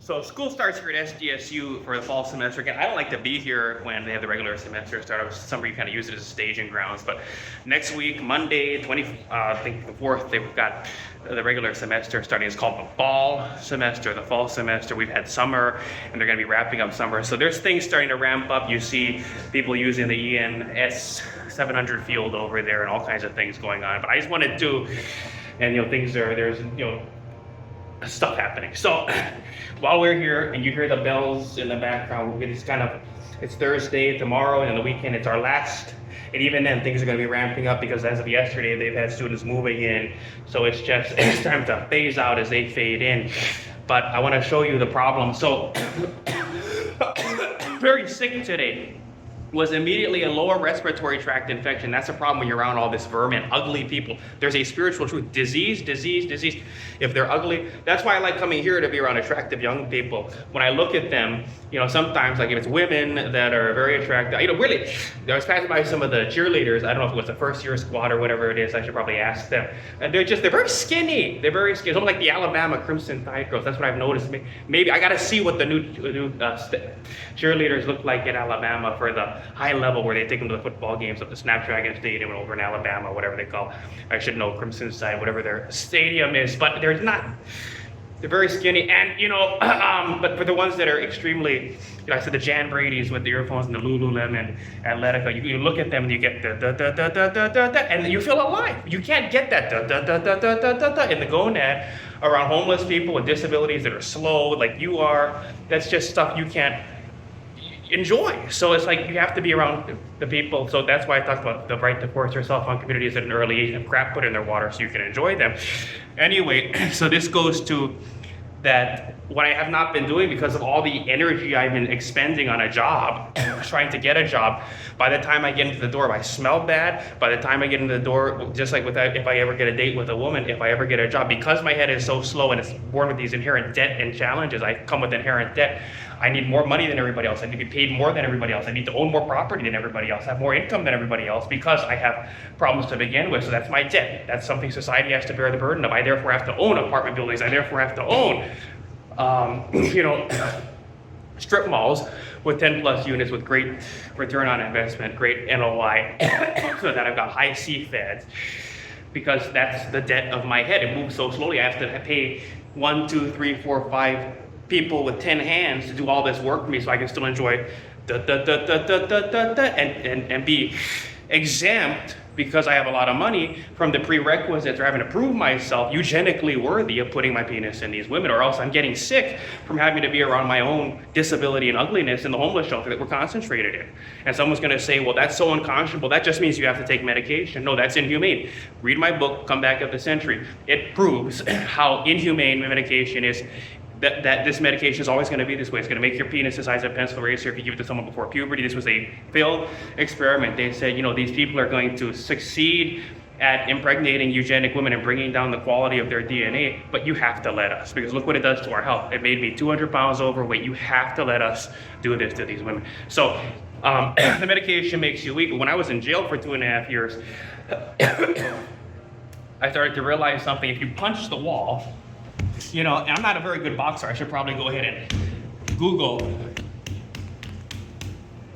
So school starts here at SDSU for the fall semester. Again, I don't like to be here when they have the regular semester start. Summer, you kind of use it as staging grounds. But next week, Monday, I think the 4th, they've got the regular semester starting. It's called the fall semester. The fall semester, we've had summer, and they're going to be wrapping up summer. So there's things starting to ramp up. You see people using the ENS 700 field over there, and all kinds of things going on. But I just wanted to, and there's stuff happening. So while we're here and you hear the bells in the background, it's Thursday, tomorrow, and on the weekend it's our last. And even then, things are going to be ramping up because as of yesterday, they've had students moving in. So it's time to phase out as they fade in. But I want to show you the problem. So very sick today. Was immediately a lower respiratory tract infection. That's a problem when you're around all this vermin, ugly people. There's a spiritual truth. Disease. If they're ugly, that's why I like coming here to be around attractive young people. When I look at them, sometimes like if it's women that are very attractive, really, I was passing by some of the cheerleaders. I don't know if it was the first year squad or whatever it is. I should probably ask them. And they're very skinny. They're very skinny. It's almost like the Alabama Crimson Tide girls. That's what I've noticed. Maybe I got to see what the new cheerleaders look like in Alabama for the high level where they take them to the football games up the Snapdragon Stadium over in Alabama, whatever they call. I should know Crimson Side, whatever their stadium is, but they're very skinny, and but for the ones that are extremely, I said the Jan Bradys with the earphones and the Lululemon and Athleta, you look at them and you get and you feel alive. You can't get that in the gonad around homeless people with disabilities that are slow, like you are. That's just stuff you can't enjoy. So it's like you have to be around the people. So that's why I talked about the right to force yourself on communities at an early age and have crap put in their water so you can enjoy them. Anyway, so this goes to that what I have not been doing because of all the energy I've been expending on a job, trying to get a job. By the time I get into the door, I smell bad. By the time I get into the door, just like if I ever get a date with a woman, if I ever get a job, because my head is so slow and it's born with these inherent debt and challenges, I come with inherent debt. I need more money than everybody else. I need to be paid more than everybody else. I need to own more property than everybody else, have more income than everybody else because I have problems to begin with. So that's my debt. That's something society has to bear the burden of. I therefore have to own apartment buildings. I therefore have to own, strip malls with 10 plus units with great return on investment, great NOI, so that I've got high CFEDs because that's the debt of my head. It moves so slowly. I have to pay 1, 2, 3, 4, 5 people with 10 hands to do all this work for me so I can still enjoy and be exempt because I have a lot of money from the prerequisites or having to prove myself eugenically worthy of putting my penis in these women, or else I'm getting sick from having to be around my own disability and ugliness in the homeless shelter that we're concentrated in. And someone's gonna say, well, that's so unconscionable. That just means you have to take medication. No, that's inhumane. Read my book, Come Back of the Century. It proves how inhumane medication is. That this medication is always going to be this way. It's going to make your penis the size of a pencil eraser if you give it to someone before puberty. This was a failed experiment. They said, these people are going to succeed at impregnating eugenic women and bringing down the quality of their DNA, but you have to let us, because look what it does to our health. It made me 200 pounds overweight. You have to let us do this to these women. So the medication makes you weak. When I was in jail for 2.5 years, I started to realize something. If you punch the wall, and I'm not a very good boxer. I should probably go ahead and Google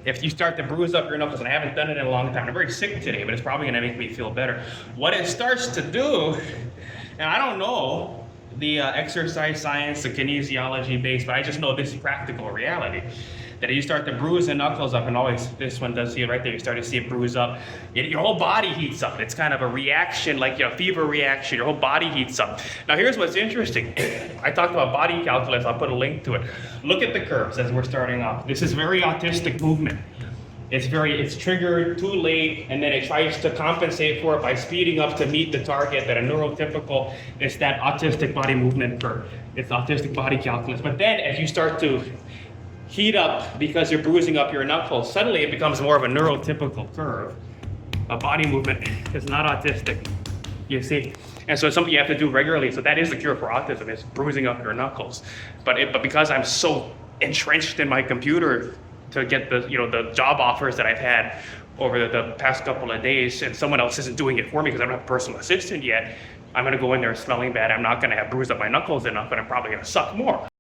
if you start to bruise up your knuckles, and I haven't done it in a long time. I'm very sick today, but it's probably going to make me feel better. What it starts to do, and I don't know the exercise science, the kinesiology base, but I just know this is practical reality. That you start to bruise the knuckles up, and always this one does see it right there. You start to see it bruise up. Your whole body heats up. It's kind of a reaction, like a fever reaction. Your whole body heats up. Now here's what's interesting. I talked about body calculus. I'll put a link to it. Look at the curves as we're starting off. This is very autistic movement. It's triggered too late, and then it tries to compensate for it by speeding up to meet the target that a neurotypical, it's that autistic body movement curve. It's autistic body calculus. But then as you start to heat up because you're bruising up your knuckles, suddenly it becomes more of a neurotypical curve. A body movement is not autistic, you see. And so it's something you have to do regularly. So that is the cure for autism, is bruising up your knuckles. But because I'm so entrenched in my computer to get the job offers that I've had over the past couple of days, and someone else isn't doing it for me because I don't have a personal assistant yet, I'm gonna go in there smelling bad. I'm not gonna have bruised up my knuckles enough, but I'm probably gonna suck more.